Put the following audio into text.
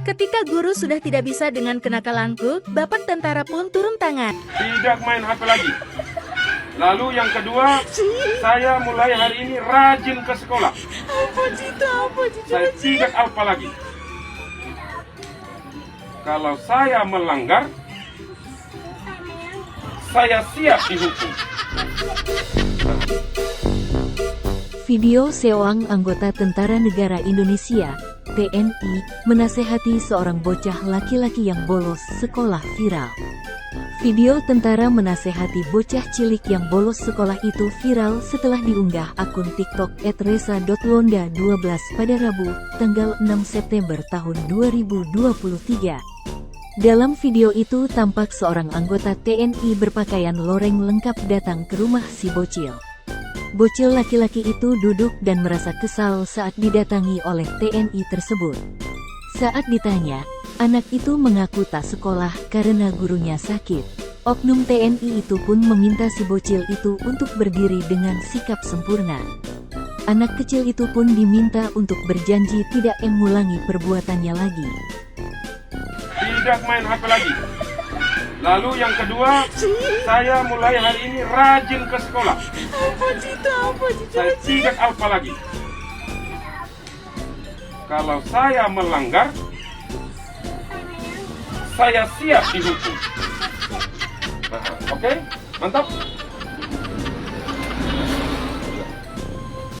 Ketika guru sudah tidak bisa dengan kenakalanku, Bapak tentara pun turun tangan. Tidak main HP lagi. Lalu yang kedua, saya mulai hari ini rajin ke sekolah. Saya tidak apa lagi. Kalau saya melanggar, saya siap dihukum. Video Sewang anggota Tentara Negara Indonesia, TNI, menasehati seorang bocah laki-laki yang bolos sekolah viral. Video tentara menasehati bocah cilik yang bolos sekolah itu viral setelah diunggah akun TikTok @resa.londa12 pada Rabu, tanggal 6 September tahun 2023. Dalam video itu tampak seorang anggota TNI berpakaian loreng lengkap datang ke rumah si bocil. Bocil laki-laki itu duduk dan merasa kesal saat didatangi oleh TNI tersebut. Saat ditanya, anak itu mengaku tak sekolah karena gurunya sakit. Oknum TNI itu pun meminta si bocil itu untuk berdiri dengan sikap sempurna. Anak kecil itu pun diminta untuk berjanji tidak mengulangi perbuatannya lagi. Tidak main HP lagi. Lalu yang kedua, saya mulai hari ini rajin ke sekolah. Saya tidak apa lagi. Kalau saya melanggar, saya siap dihukum. Oke, mantap.